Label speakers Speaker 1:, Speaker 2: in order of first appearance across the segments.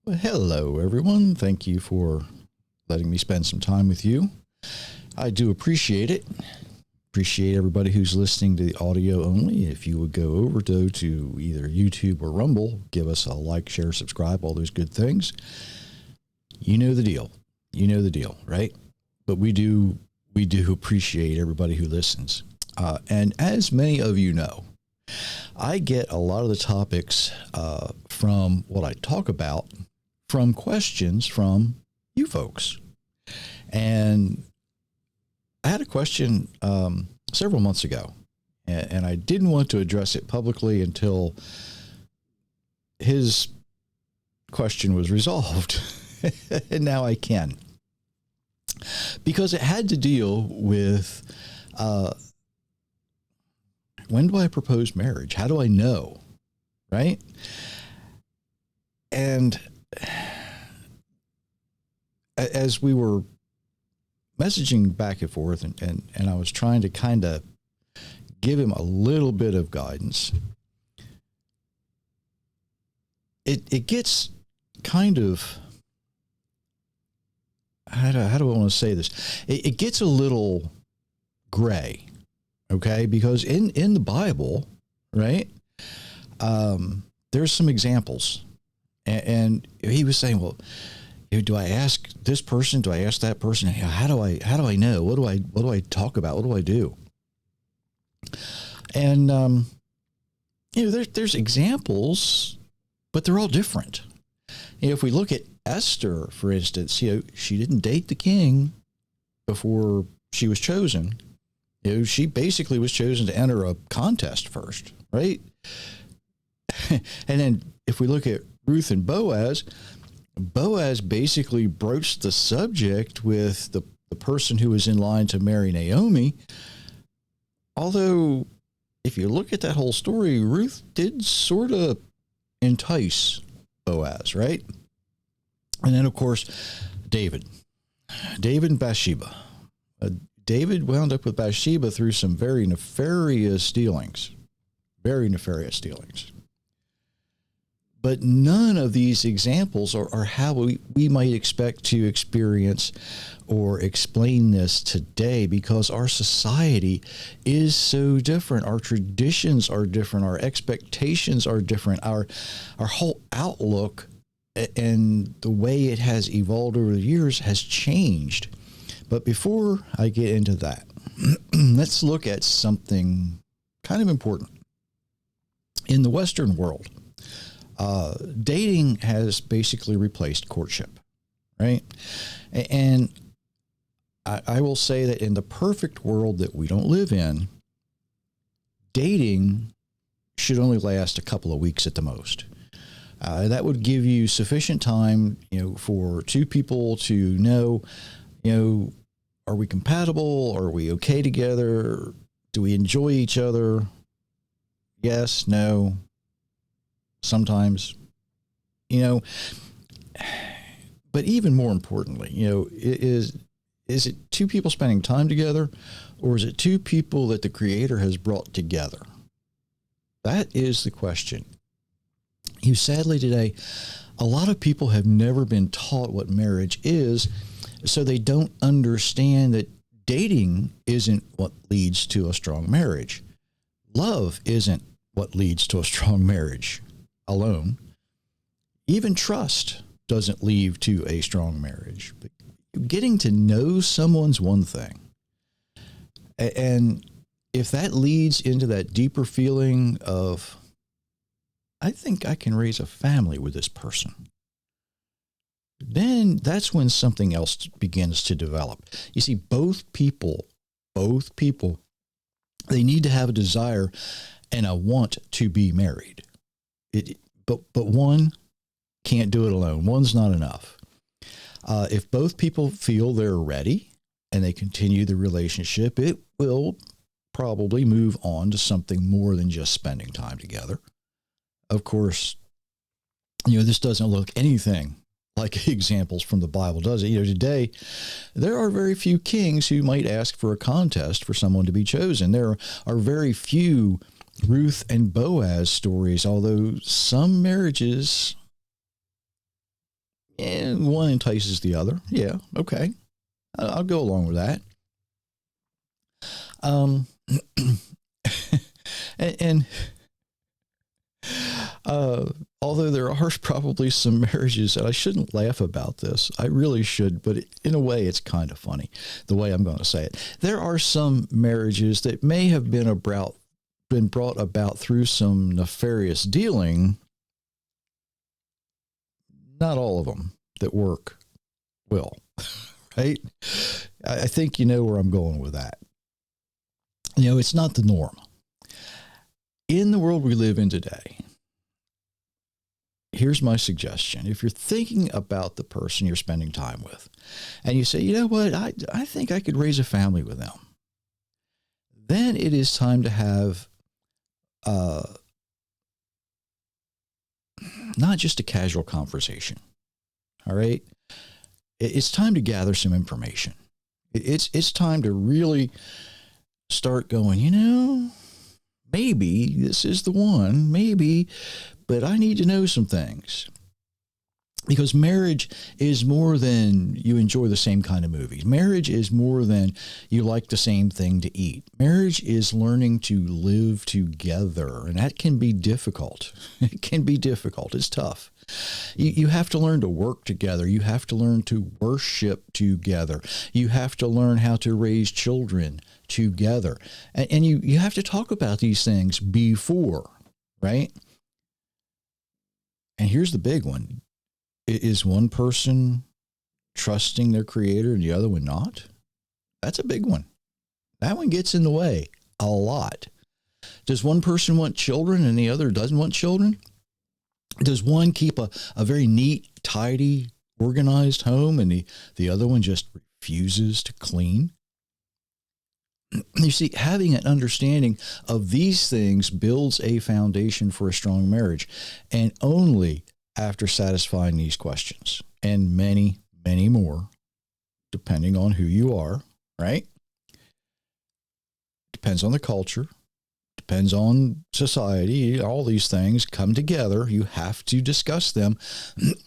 Speaker 1: Well, hello, everyone. Thank you for letting me spend some time with you. I do appreciate it. Appreciate everybody who's listening to the audio only. If you would go over to either YouTube or Rumble, give us a like, share, subscribe, all those good things. You know the deal. You know the deal, right? But we do appreciate everybody who listens. And as many of you know, I get a lot of the topics from what I talk about from questions from you folks. And I had a question several months ago, and I didn't want to address it publicly until his question was resolved. And now I can. Because it had to deal with when do I propose marriage? How do I know? Right? And as we were messaging back and forth, and I was trying to kind of give him a little bit of guidance, it gets kind of, how do I want to say this? It gets a little gray, okay? Because in the Bible, right, there's some examples. And he was saying, well, do I ask this person? Do I ask that person? How do I know? What do I talk about? What do I do? And there's examples, but they're all different. If we look at Esther, for instance, she didn't date the king before she was chosen. She basically was chosen to enter a contest first, right? And then if we look at Ruth and Boaz basically broached the subject with the person who was in line to marry Naomi. Although, if you look at that whole story, Ruth did sort of entice Boaz, right? And then, of course, David and Bathsheba. David wound up with Bathsheba through some very nefarious dealings. But none of these examples are how we might expect to experience or explain this today, because our society is so different. Our traditions are different. Our expectations are different. Our whole outlook and the way it has evolved over the years has changed. But before I get into that, let's look at something kind of important. In the Western world, dating has basically replaced courtship, right? And I will say that in the perfect world that we don't live in, dating should only last a couple of weeks at the most. That would give you sufficient time, for two people to know, are we compatible? Are we okay together? Do we enjoy each other? Yes, no. Sometimes, but even more importantly, is it two people spending time together, or is it two people that the Creator has brought together? That is the question. Sadly today, a lot of people have never been taught what marriage is, so they don't understand that dating isn't what leads to a strong marriage. Love isn't what leads to a strong marriage alone. Even trust doesn't lead to a strong marriage. But getting to know someone's one thing. And if that leads into that deeper feeling of, I think I can raise a family with this person, then that's when something else begins to develop. You see, both people, they need to have a desire and a want to be married. But one can't do it alone. One's not enough. If both people feel they're ready and they continue the relationship, it will probably move on to something more than just spending time together. Of course, this doesn't look anything like examples from the Bible, does it? Today, there are very few kings who might ask for a contest for someone to be chosen. There are very few Ruth and Boaz stories, although some marriages and one entices the other. Yeah, okay. I'll go along with that. Um, and although there are probably some marriages, and I shouldn't laugh about this, I really should, but in a way, it's kind of funny the way I'm going to say it. There are some marriages that may have been brought about through some nefarious dealing. Not all of them that work will, right? I think you know where I'm going with that. It's not the norm. In the world we live in today, here's my suggestion. If you're thinking about the person you're spending time with, and you say, you know what, I think I could raise a family with them, then it is time to have not just a casual conversation. All right. It's time to gather some information. It's time to really start going, maybe this is the one, maybe, but I need to know some things. Because marriage is more than you enjoy the same kind of movies. Marriage is more than you like the same thing to eat. Marriage is learning to live together, and that can be difficult. It can be difficult. It's tough. You have to learn to work together. You have to learn to worship together. You have to learn how to raise children together. And you have to talk about these things before, right? And here's the big one. Is one person trusting their creator and the other one not? That's a big one. That one gets in the way a lot. Does one person want children and the other doesn't want children? Does one keep a very neat, tidy, organized home and the other one just refuses to clean? You see, having an understanding of these things builds a foundation for a strong marriage, and only after satisfying these questions and many, many more, depending on who you are, right? Depends on the culture, depends on society, all these things come together. You have to discuss them.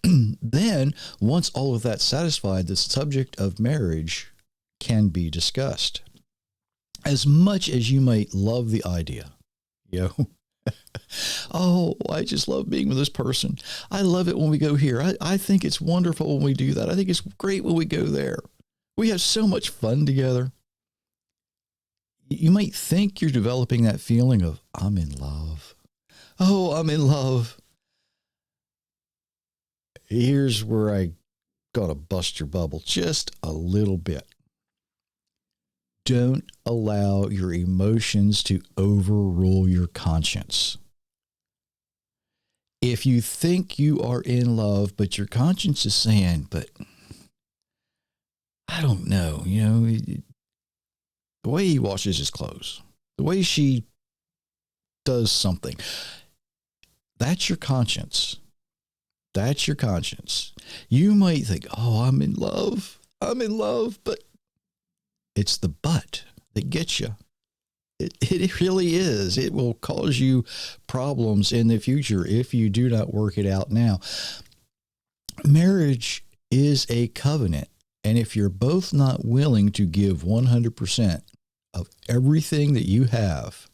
Speaker 1: Then, once all of that's satisfied, the subject of marriage can be discussed. As much as you might love the idea, oh, I just love being with this person. I love it when we go here. I think it's wonderful when we do that. I think it's great when we go there. We have so much fun together. You might think you're developing that feeling of, I'm in love. Oh, I'm in love. Here's where I gotta bust your bubble just a little bit. Don't allow your emotions to overrule your conscience. If you think you are in love, but your conscience is saying, but I don't know, the way he washes his clothes, the way she does something, that's your conscience. That's your conscience. You might think, oh, I'm in love, but it's the but that gets you. It really is. It will cause you problems in the future if you do not work it out now. Marriage is a covenant. And if you're both not willing to give 100% of everything that you have,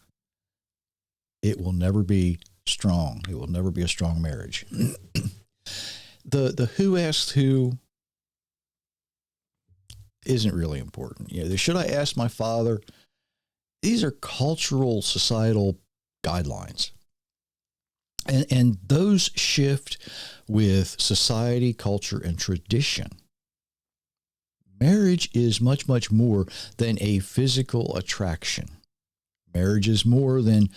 Speaker 1: it will never be strong. It will never be a strong marriage. The who asked who isn't really important. Should I ask my father? These are cultural, societal guidelines. And those shift with society, culture, and tradition. Marriage is much, much more than a physical attraction. Marriage is more than,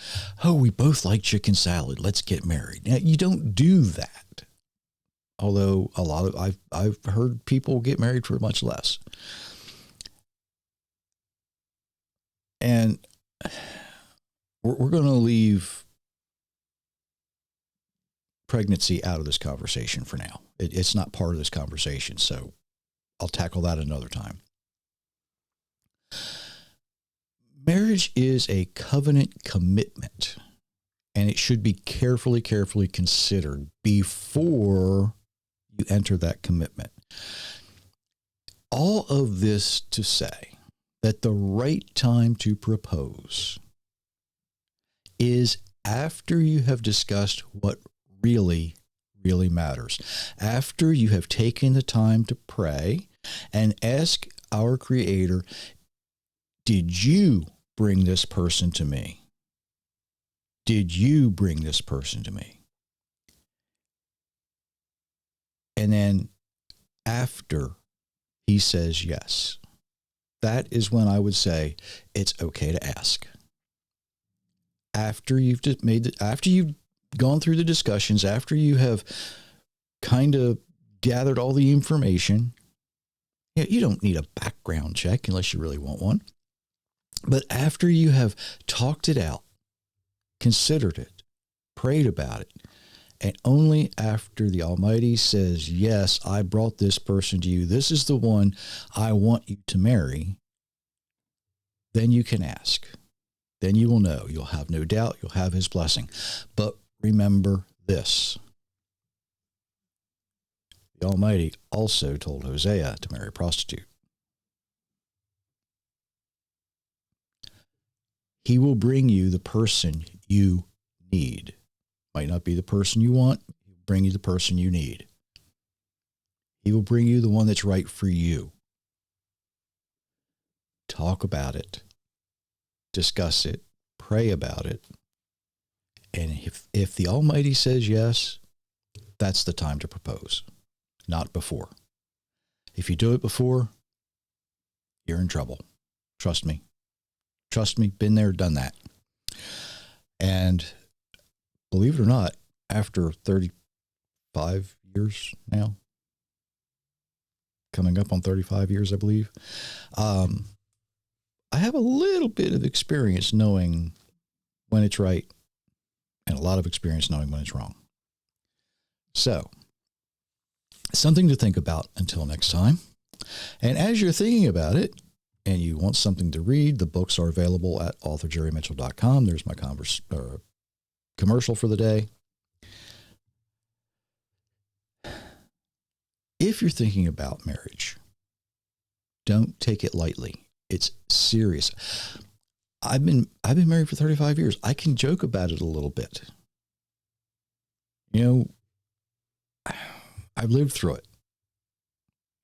Speaker 1: oh, we both like chicken salad, let's get married. Now, you don't do that. Although I've heard people get married for much less. And we're going to leave pregnancy out of this conversation for now. It's not part of this conversation, so I'll tackle that another time. Marriage is a covenant commitment, and it should be carefully considered before you enter that commitment. All of this to say that the right time to propose is after you have discussed what really, really matters. After you have taken the time to pray and ask our Creator, did you bring this person to me? Did you bring this person to me? And then after he says yes, that is when I would say it's okay to ask. After you've after you've gone through the discussions, after you have kind of gathered all the information, you don't need a background check unless you really want one. But after you have talked it out, considered it, prayed about it, and only after the Almighty says, yes, I brought this person to you, this is the one I want you to marry, then you can ask. Then you will know. You'll have no doubt. You'll have his blessing. But remember this. The Almighty also told Hosea to marry a prostitute. He will bring you the person you need. Might not be the person you want. He will bring you the person you need. He will bring you the one that's right for you. Talk about it. Discuss it. Pray about it. And if the Almighty says yes, that's the time to propose, not before. If you do it before, you're in trouble. Trust me. Trust me, been there, done that. And believe it or not, after 35 years now, coming up on 35 years, I believe, I have a little bit of experience knowing when it's right and a lot of experience knowing when it's wrong. So, something to think about until next time. And as you're thinking about it and you want something to read, the books are available at authorjerrymitchell.com. There's my commercial for the day. If you're thinking about marriage, don't take it lightly. It's serious. I've been married for 35 years. I can joke about it a little bit. You know, I've lived through it.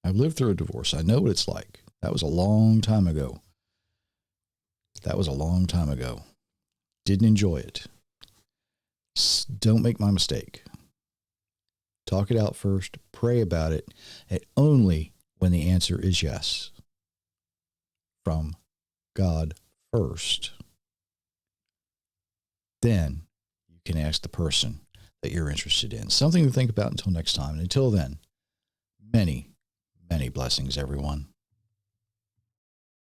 Speaker 1: I've lived through a divorce. I know what it's like. That was a long time ago. Didn't enjoy it. Don't make my mistake. Talk it out first. Pray about it. And only when the answer is yes. From God first. Then you can ask the person that you're interested in. Something to think about until next time. And until then, many, many blessings, everyone.